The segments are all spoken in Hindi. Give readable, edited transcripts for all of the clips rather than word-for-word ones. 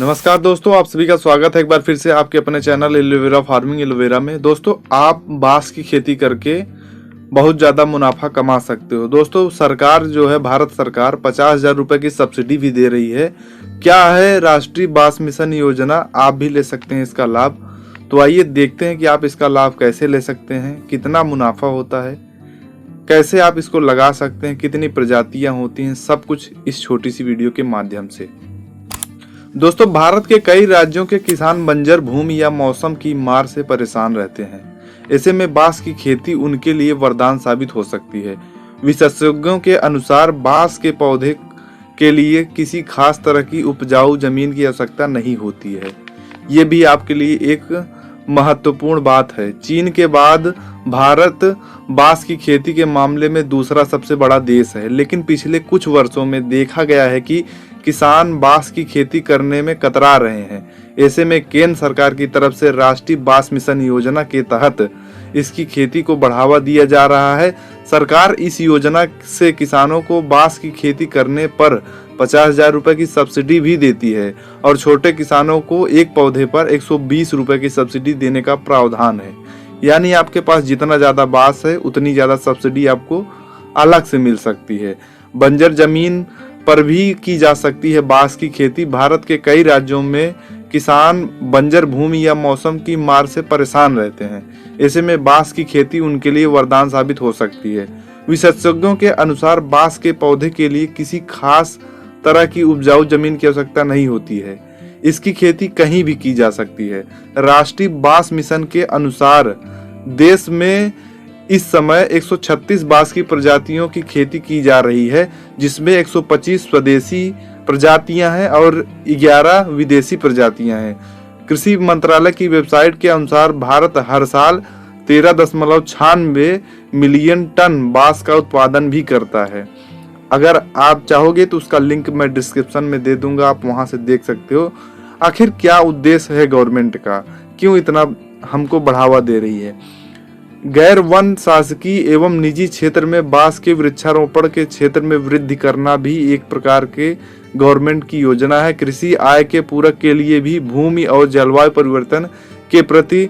नमस्कार दोस्तों, आप सभी का स्वागत है एक बार फिर से आपके अपने चैनल एलोवेरा फार्मिंग एलोवेरा में। दोस्तों, आप बांस की खेती करके बहुत ज़्यादा मुनाफा कमा सकते हो। दोस्तों, सरकार जो है, भारत सरकार 50,000 रुपये की सब्सिडी भी दे रही है। क्या है राष्ट्रीय बांस मिशन योजना, आप भी ले सकते हैं इसका लाभ। तो आइए देखते हैं कि आप इसका लाभ कैसे ले सकते हैं, कितना मुनाफा होता है, कैसे आप इसको लगा सकते हैं, कितनी प्रजातियां होती हैं, सब कुछ इस छोटी सी वीडियो के माध्यम से। दोस्तों, भारत के कई राज्यों के किसान बंजर भूमि या मौसम की मार से परेशान रहते हैं। ऐसे में बांस की खेती उनके लिए वरदान साबित हो सकती है। विशेषज्ञों के अनुसार बांस के पौधे के लिए किसी खास तरह की उपजाऊ जमीन की आवश्यकता नहीं होती है। ये भी आपके लिए एक महत्वपूर्ण बात है। चीन के बाद भारत बांस की खेती के मामले में दूसरा सबसे बड़ा देश है, लेकिन पिछले कुछ वर्षों में देखा गया है कि किसान बांस की खेती करने में कतरा रहे हैं। ऐसे में केंद्र सरकार की तरफ से राष्ट्रीय बांस मिशन योजना के तहत इसकी खेती को बढ़ावा दिया जा रहा है। सरकार इस योजना से किसानों को बांस की खेती करने पर 50,000 रुपये की सब्सिडी भी देती है और छोटे किसानों को एक पौधे पर 120 रुपये की सब्सिडी देने का प्रावधान है। यानी आपके पास जितना ज़्यादा बांस है उतनी ज़्यादा सब्सिडी आपको अलग से मिल सकती है। बंजर जमीन पर भी की जा सकती है बांस की खेती। भारत के कई राज्यों में किसान बंजर भूमि या मौसम की मार से परेशान रहते हैं। ऐसे में बांस की खेती उनके लिए वरदान साबित हो सकती है। विशेषज्ञों के अनुसार बांस के पौधे के लिए किसी खास तरह की उपजाऊ जमीन की आवश्यकता नहीं होती है। इसकी खेती कहीं भी की जा सकती है। राष्ट्रीय बांस मिशन के अनुसार देश में इस समय 136 बांस की प्रजातियों की खेती की जा रही है, जिसमें 125 स्वदेशी प्रजातियां हैं और 11 विदेशी प्रजातियां हैं। कृषि मंत्रालय की वेबसाइट के अनुसार भारत हर साल 13.96 मिलियन टन बांस का उत्पादन भी करता है। अगर आप चाहोगे तो उसका लिंक मैं डिस्क्रिप्शन में दे दूंगा, आप वहां से देख सकते हो। आखिर क्या उद्देश्य है गवर्नमेंट का, क्यों इतना हमको बढ़ावा दे रही है। गैर वन शासकीय एवं निजी क्षेत्र में बांस के वृक्षारोपण के क्षेत्र में वृद्धि करना भी एक प्रकार के गवर्नमेंट की योजना है। कृषि आय के पूरक के लिए भी भूमि और जलवायु परिवर्तन के प्रति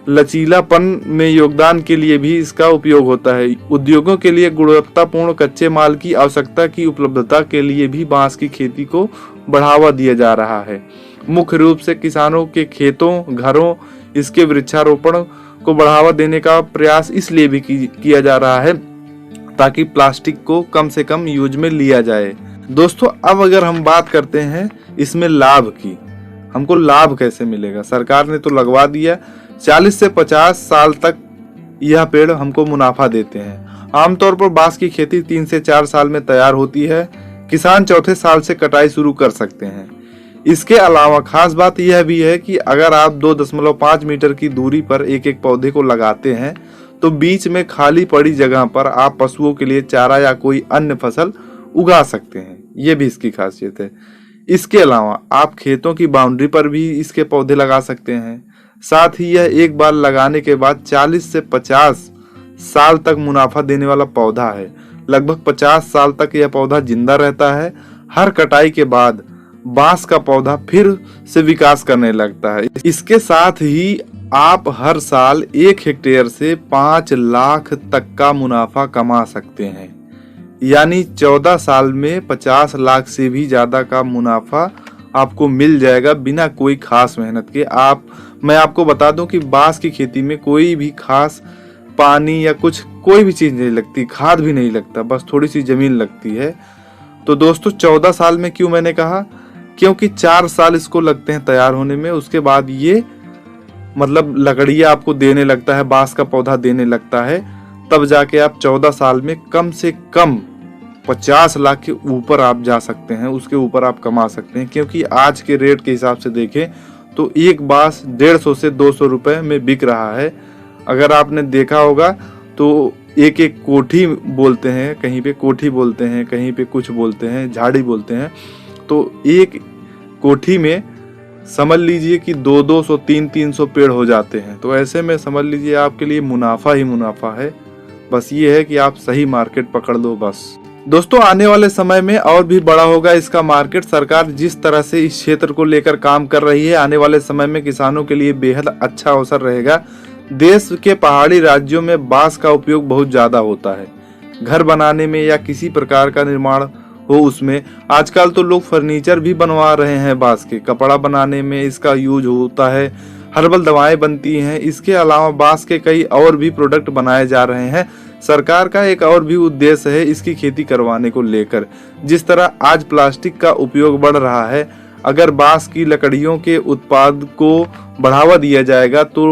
लचीलापन में योगदान के लिए भी इसका उपयोग होता है। उद्योगों के लिए गुणवत्तापूर्ण कच्चे माल की आवश्यकता की उपलब्धता के लिए भी बांस की खेती को बढ़ावा दिया जा रहा है। मुख्य रूप से किसानों के खेतों, घरों इसके वृक्षारोपण को बढ़ावा देने का प्रयास इसलिए भी किया जा रहा है ताकि प्लास्टिक को कम से कम यूज में लिया जाए। दोस्तों, अब अगर हम बात करते हैं इसमें लाभ की, हमको लाभ कैसे मिलेगा। सरकार ने तो लगवा दिया, 40 से 50 साल तक यह पेड़ हमको मुनाफा देते हैं। आमतौर पर बांस की खेती 3 से 4 साल में तैयार होती है। किसान चौथे साल से कटाई शुरू कर सकते हैं। इसके अलावा खास बात यह भी है कि अगर आप 2.5 मीटर की दूरी पर एक एक पौधे को लगाते हैं तो बीच में खाली पड़ी जगह पर आप पशुओं के लिए चारा या कोई अन्य फसल उगा सकते हैं। ये भी इसकी खासियत है। इसके अलावा आप खेतों की बाउंड्री पर भी इसके पौधे लगा सकते हैं। साथ ही यह एक बार लगाने के बाद 40 से 50 साल तक मुनाफा देने वाला पौधा है। लगभग 50 साल तक यह पौधा जिंदा रहता है। हर कटाई के बाद बांस का पौधा फिर से विकास करने लगता है। इसके साथ ही आप हर साल 1 हेक्टेयर से 5 लाख तक का मुनाफा कमा सकते हैं। यानी 14 साल में 50 लाख से भी ज्यादा का मुनाफा आपको मिल जाएगा बिना कोई खास मेहनत के। मैं आपको बता दूं कि बांस की खेती में कोई भी खास पानी या कोई भी चीज नहीं लगती, खाद भी नहीं लगता, बस थोड़ी सी जमीन लगती है। तो दोस्तों, 14 साल में क्यों मैंने कहा, क्योंकि 4 साल इसको लगते हैं तैयार होने में। उसके बाद ये मतलब लकड़ियां आपको देने लगता है, बांस का पौधा देने लगता है। तब जाके आप 14 साल में कम से कम 50 लाख के ऊपर आप जा सकते हैं, उसके ऊपर आप कमा सकते हैं। क्योंकि आज के रेट के हिसाब से देखें तो एक बांस 150 से 200 रुपए में बिक रहा है। अगर आपने देखा होगा तो एक एक कोठी बोलते हैं, कहीं पे कोठी बोलते हैं, कहीं पे कुछ बोलते हैं, झाड़ी बोलते हैं। तो एक कोठी में समझ लीजिए कि 200, 300 पेड़ हो जाते हैं। तो ऐसे में समझ लीजिए आपके लिए मुनाफा ही मुनाफा है। बस ये है कि आप सही मार्केट पकड़ लो बस। दोस्तों आने वाले समय में और भी बड़ा होगा इसका मार्केट। सरकार जिस तरह से इस क्षेत्र को लेकर काम कर रही है, आने वाले समय में किसानों के लिए बेहद अच्छा अवसर रहेगा। देश के पहाड़ी राज्यों में बांस का उपयोग बहुत ज्यादा होता है, घर बनाने में या किसी प्रकार का निर्माण हो उसमें। आजकल तो लोग फर्नीचर भी बनवा रहे हैं बांस के, कपड़ा बनाने में इसका यूज होता है, हर्बल दवाएं बनती हैं। इसके अलावा बांस के कई और भी प्रोडक्ट बनाए जा रहे हैं। सरकार का एक और भी उद्देश्य है इसकी खेती करवाने को लेकर। जिस तरह आज प्लास्टिक का उपयोग बढ़ रहा है, अगर बांस की लकड़ियों के उत्पाद को बढ़ावा दिया जाएगा तो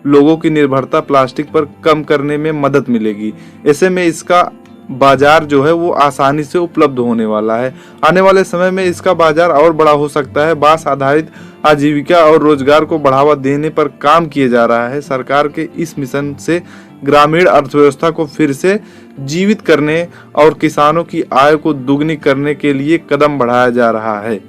लोगों की निर्भरता प्लास्टिक पर कम करने में मदद मिलेगी। ऐसे में इसका बाजार जो है वो आसानी से उपलब्ध होने वाला है। आने वाले समय में इसका बाजार और बड़ा हो सकता है। बांस आधारित आजीविका और रोजगार को बढ़ावा देने पर काम किया जा रहा है। सरकार के इस मिशन से ग्रामीण अर्थव्यवस्था को फिर से जीवित करने और किसानों की आय को दुगनी करने के लिए कदम बढ़ाया जा रहा है।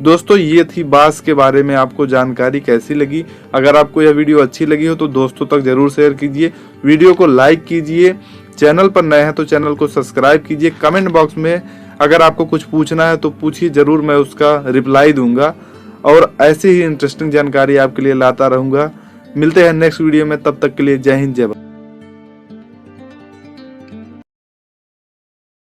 दोस्तों ये थी बांस के बारे में आपको जानकारी। कैसी लगी? अगर आपको यह वीडियो अच्छी लगी हो तो दोस्तों तक जरूर शेयर कीजिए, वीडियो को लाइक कीजिए, चैनल पर नए हैं तो चैनल को सब्सक्राइब कीजिए। कमेंट बॉक्स में अगर आपको कुछ पूछना है तो पूछिए, जरूर मैं उसका रिप्लाई दूंगा और ऐसे ही इंटरेस्टिंग जानकारी आपके लिए लाता रहूंगा। मिलते हैं नेक्स्ट वीडियो में, तब तक के लिए जय हिंद जय भारत।